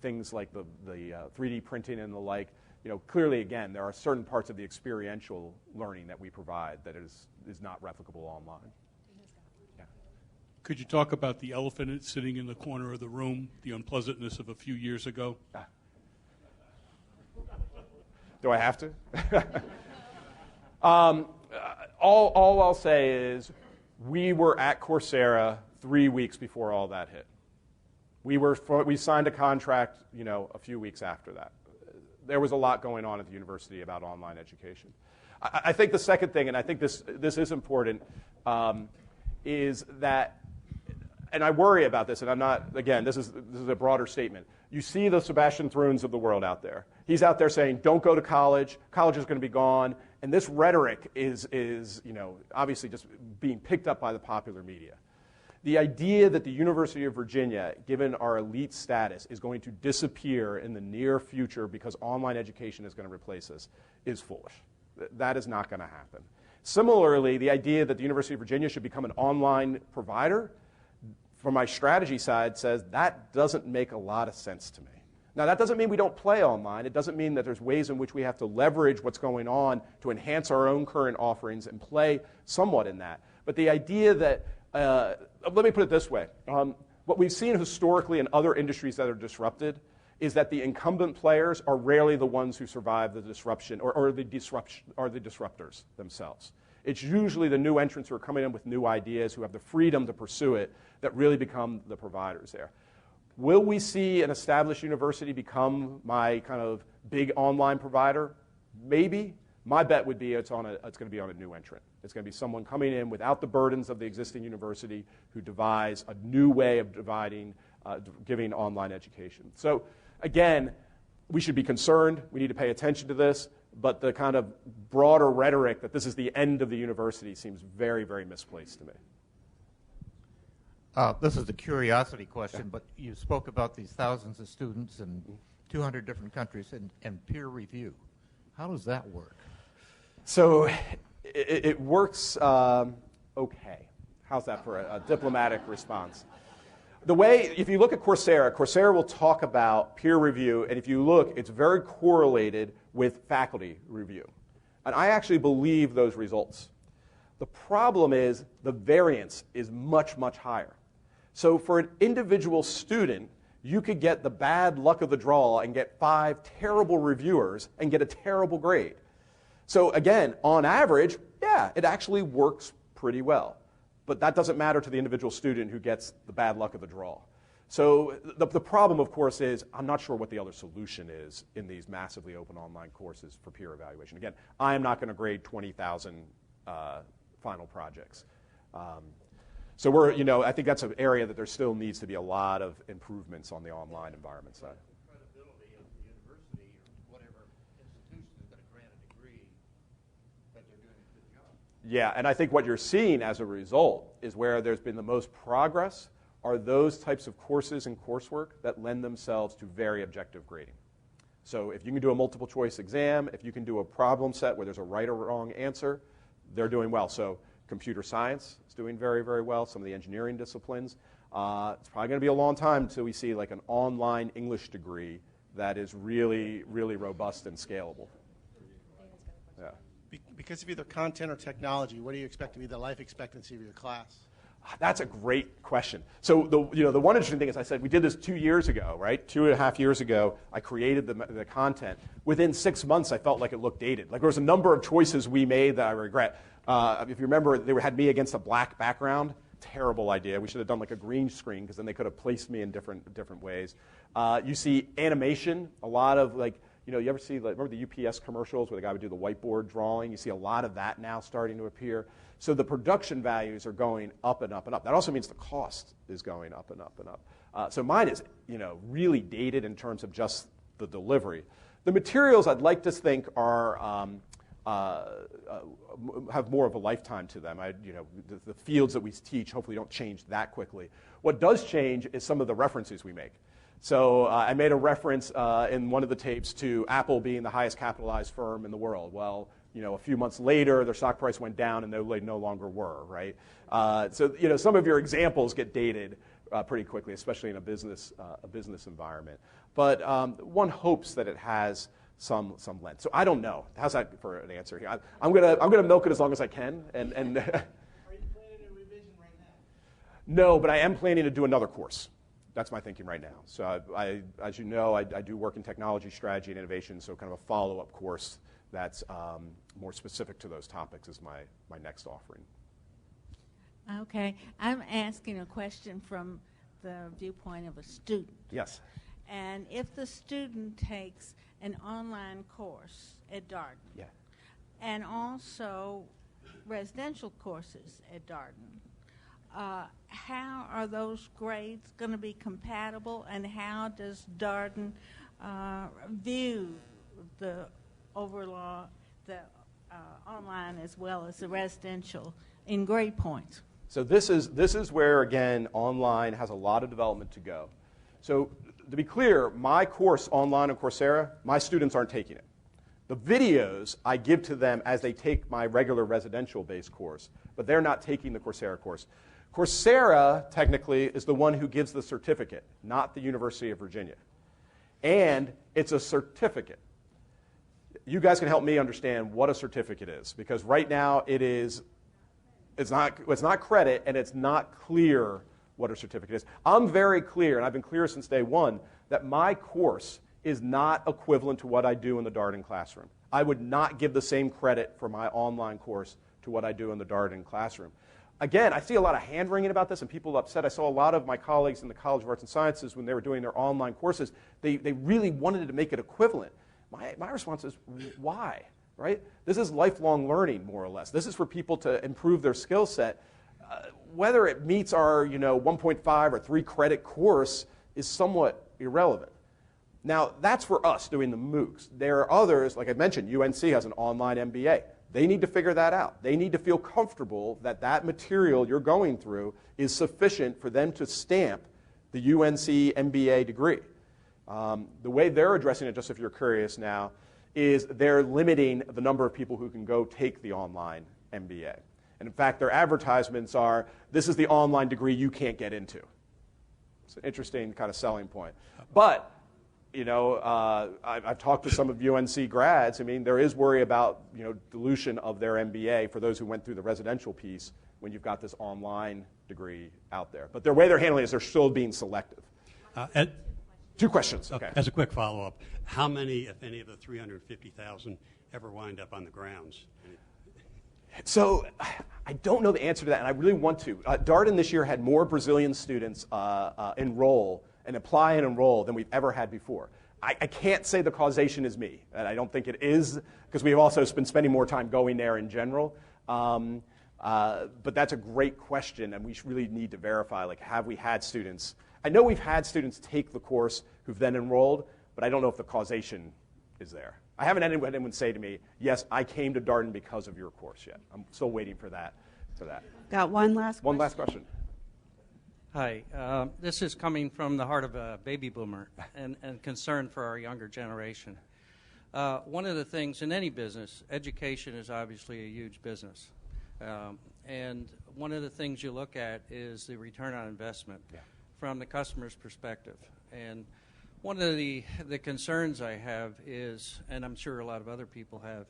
things like the 3D printing and the like, clearly, again, there are certain parts of the experiential learning that we provide that is not replicable online. Yeah. Could you talk about the elephant sitting in the corner of the room, the unpleasantness of a few years ago? Do I have to? All I'll say is we were at Coursera 3 weeks before all that hit. We signed a contract, a few weeks after that. There was a lot going on at the university about online education. I think the second thing, and I think this is important, is that, and I worry about this, and I'm not, again, this is a broader statement. You see the Sebastian Thruns of the world out there. He's out there saying, don't go to college is going to be gone, and this rhetoric is obviously just being picked up by the popular media. The idea that the University of Virginia, given our elite status, is going to disappear in the near future because online education is going to replace us is foolish. That is not going to happen. Similarly, the idea that the University of Virginia should become an online provider, from my strategy side, says that doesn't make a lot of sense to me. Now, that doesn't mean we don't play online. It doesn't mean that there's ways in which we have to leverage what's going on to enhance our own current offerings and play somewhat in that. But the idea that let me put it this way. What we've seen historically in other industries that are disrupted is that the incumbent players are rarely the ones who survive the disruption or are the disruptors themselves. It's usually the new entrants who are coming in with new ideas, who have the freedom to pursue it, that really become the providers there. Will we see an established university become my kind of big online provider? Maybe. My bet would be it's going to be on a new entrant. It's going to be someone coming in without the burdens of the existing university who devise a new way of giving online education. So again, we should be concerned. We need to pay attention to this. But the kind of broader rhetoric that this is the end of the university seems very, very misplaced to me. This is a curiosity question, but you spoke about these thousands of students in 200 different countries and peer review. How does that work? So it works okay. How's that for a diplomatic response? The way, if you look at Coursera will talk about peer review, and if you look, it's very correlated with faculty review. And I actually believe those results. The problem is the variance is much, much higher. So for an individual student, you could get the bad luck of the draw and get 5 terrible reviewers and get a terrible grade. So again, on average, yeah, it actually works pretty well. But that doesn't matter to the individual student who gets the bad luck of the draw. So the problem, of course, is I'm not sure what the other solution is in these massively open online courses for peer evaluation. Again, I am not going to grade 20,000 final projects. So I think that's an area that there still needs to be a lot of improvements on the online environment side. Credibility of the university or whatever institution is going to grant a degree that they're doing a good job. Yeah, and I think what you're seeing as a result is where there's been the most progress are those types of courses and coursework that lend themselves to very objective grading. So if you can do a multiple choice exam, if you can do a problem set where there's a right or wrong answer, they're doing well. So computer science is doing very, very well. Some of the engineering disciplines. It's probably going to be a long time until we see like an online English degree that is really, really robust and scalable. Yeah. Because of either content or technology, what do you expect to be the life expectancy of your class? That's a great question. So the one interesting thing is I said we did this 2 years ago, right? 2.5 years ago, I created the content. Within 6 months, I felt like it looked dated. Like there was a number of choices we made that I regret. If you remember, they had me against a black background. Terrible idea. We should have done like a green screen because then they could have placed me in different ways. You see animation, a lot of like, you ever see, like, remember the UPS commercials where the guy would do the whiteboard drawing? You see a lot of that now starting to appear. So the production values are going up and up and up. That also means the cost is going up and up and up. So mine is, really dated in terms of just the delivery. The materials I'd like to think are have more of a lifetime to them. The fields that we teach hopefully don't change that quickly. What does change is some of the references we make. So I made a reference in one of the tapes to Apple being the highest capitalized firm in the world. Well, a few months later, their stock price went down and they no longer were, right? So some of your examples get dated pretty quickly, especially in a business environment. But one hopes that it has some length. So I don't know. How's that for an answer here? I'm gonna milk it as long as I can. And Are you planning a revision right now? No, but I am planning to do another course. That's my thinking right now. So as you know, I do work in technology, strategy, and innovation, so kind of a follow-up course that's more specific to those topics is my next offering. Okay. I'm asking a question from the viewpoint of a student. Yes. And if the student takes an online course at Darden, Yeah. and also residential courses at Darden, how are those grades going to be compatible, and how does Darden view the overall, the online as well as the residential in grade points? So this is where, again, online has a lot of development to go. So to be clear, my course online on Coursera, my students aren't taking it. The videos I give to them as they take my regular residential-based course, but they're not taking the Coursera course. Coursera, technically, is the one who gives the certificate, not the University of Virginia. And it's a certificate. You guys can help me understand what a certificate is, because right now it's not credit, and it's not clear what a certificate is. I'm very clear, and I've been clear since day one, that my course is not equivalent to what I do in the Darden classroom. I would not give the same credit for my online course to what I do in the Darden classroom. Again, I see a lot of hand-wringing about this and people upset. I saw a lot of my colleagues in the College of Arts and Sciences when they were doing their online courses, they really wanted to make it equivalent. My response is, why? Right? This is lifelong learning, more or less. This is for people to improve their skill set. Whether it meets our 1.5 or 3 credit course is somewhat irrelevant. Now, that's for us doing the MOOCs. There are others, like I mentioned, UNC has an online MBA. They need to figure that out. They need to feel comfortable that that material you're going through is sufficient for them to stamp the UNC MBA degree. The way they're addressing it, just if you're curious now, is they're limiting the number of people who can go take the online MBA. And in fact, their advertisements are, this is the online degree you can't get into. It's an interesting kind of selling point. But, I've talked to some of UNC grads. I mean, there is worry about, dilution of their MBA for those who went through the residential piece when you've got this online degree out there. But the way they're handling it is they're still being selective. Two questions. Okay. As a quick follow-up, how many, if any, of the 350,000 ever wind up on the grounds? So I don't know the answer to that, and I really want to. Darden this year had more Brazilian students enroll and apply and enroll than we've ever had before. I can't say the causation is me, and I don't think it is, because we've also been spending more time going there in general. But that's a great question, and we really need to verify, like, have we had students? I know we've had students take the course who've then enrolled, but I don't know if the causation is there. I haven't had anyone say to me, yes, I came to Darden because of your course yet. I'm still waiting for that. Got one last question? One last question. Hi. This is coming from the heart of a baby boomer and concern for our younger generation. One of the things in any business, education is obviously a huge business. And one of the things you look at is the return on investment from the customer's perspective. And one of the concerns I have is, and I'm sure a lot of other people have,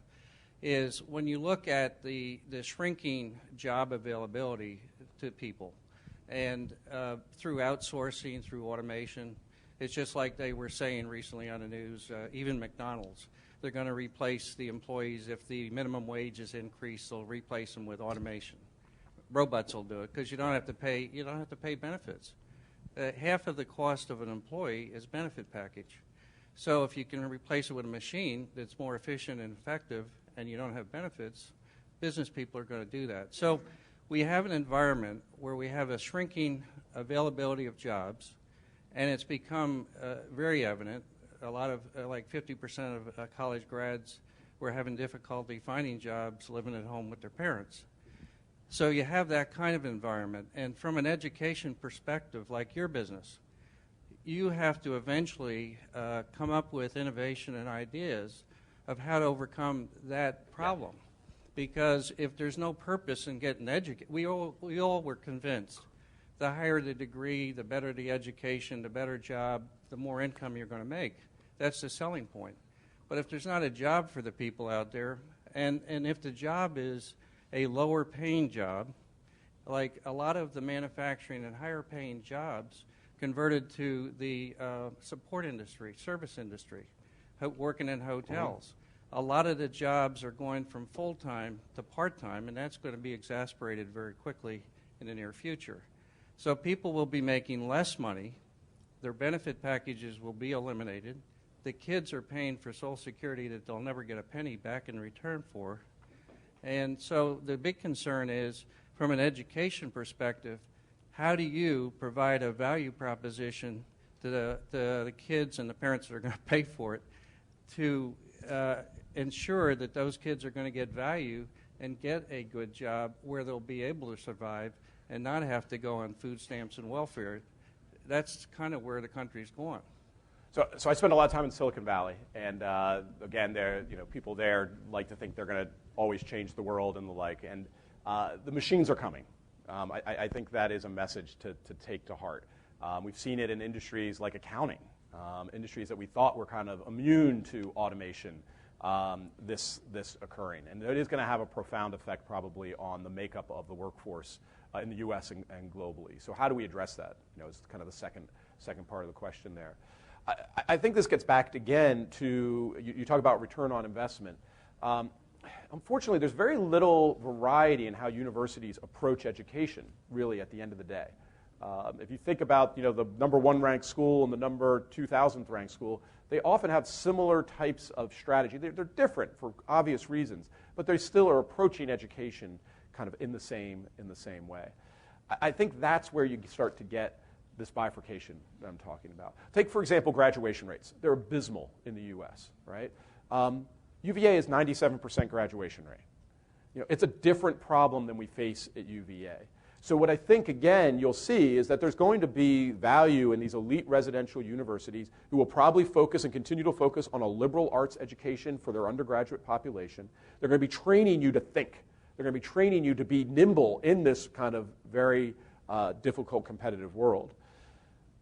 is when you look at the shrinking job availability to people, and through outsourcing, through automation, it's just like they were saying recently on the news, even McDonald's, they're going to replace the employees. If the minimum wage is increased, they'll replace them with automation. Robots will do it because you don't have to pay benefits. Half of the cost of an employee is benefit package. So if you can replace it with a machine that's more efficient and effective and you don't have benefits, business people are going to do that. So we have an environment where we have a shrinking availability of jobs, and it's become very evident. A lot of, like 50% of college grads were having difficulty finding jobs living at home with their parents. So you have that kind of environment. And from an education perspective, like your business, you have to eventually come up with innovation and ideas of how to overcome that problem. Because if there's no purpose in getting educated, we all were convinced the higher the degree, the better the education, the better job, the more income you're going to make. That's the selling point. But if there's not a job for the people out there, and if the job is a lower paying job, like a lot of the manufacturing and higher paying jobs converted to the support industry, service industry, working in hotels. A lot of the jobs are going from full-time to part-time, and that's going to be exacerbated very quickly in the near future. So people will be making less money. Their benefit packages will be eliminated. The kids are paying for Social Security that they'll never get a penny back in return for. And so the big concern is, from an education perspective, how do you provide a value proposition to the kids and the parents that are going to pay for it to ensure that those kids are going to get value and get a good job where they'll be able to survive and not have to go on food stamps and welfare? That's kind of where the country's going. So I spend a lot of time in Silicon Valley, and again, people there like to think they're going to always change the world and the like, and the machines are coming. I think that is a message to take to heart. We've seen it in industries like accounting, industries that we thought were kind of immune to automation, this occurring. And it is going to have a profound effect probably on the makeup of the workforce in the U.S. and globally. So how do we address that? Is kind of the second part of the question there. I think this gets back again to, you talk about return on investment. Unfortunately, there's very little variety in how universities approach education, really, at the end of the day. If you think about the number 1 ranked school and the number 2,000th ranked school, they often have similar types of strategy. They're different for obvious reasons, but they still are approaching education kind of in the same way. I think that's where you start to get this bifurcation that I'm talking about. Take, for example, graduation rates. They're abysmal in the U.S., right? UVA is 97% graduation rate. It's a different problem than we face at UVA. So what I think, again, you'll see is that there's going to be value in these elite residential universities who will probably focus and continue to focus on a liberal arts education for their undergraduate population. They're going to be training you to think. They're going to be training you to be nimble in this kind of very difficult competitive world.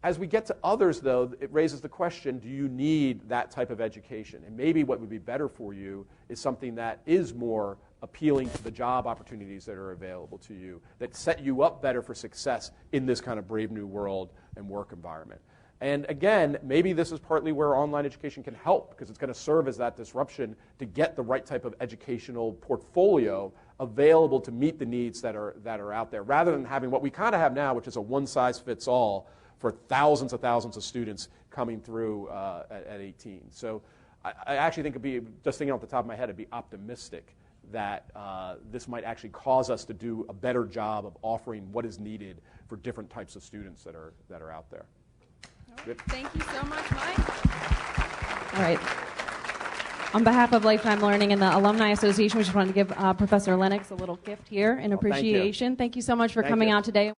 As we get to others, though, it raises the question, do you need that type of education? And maybe what would be better for you is something that is more appealing to the job opportunities that are available to you, that set you up better for success in this kind of brave new world and work environment. And again, maybe this is partly where online education can help, because it's going to serve as that disruption to get the right type of educational portfolio available to meet the needs that are out there, rather than having what we kind of have now, which is a one-size-fits-all for thousands of students coming through at 18. So I actually think it'd be, just thinking off the top of my head, it'd be optimistic that this might actually cause us to do a better job of offering what is needed for different types of students that are out there. Right. Thank you so much, Mike. All right. On behalf of Lifetime Learning and the Alumni Association, we just wanted to give Professor Lenox a little gift here in appreciation. Thank you so much for coming out today.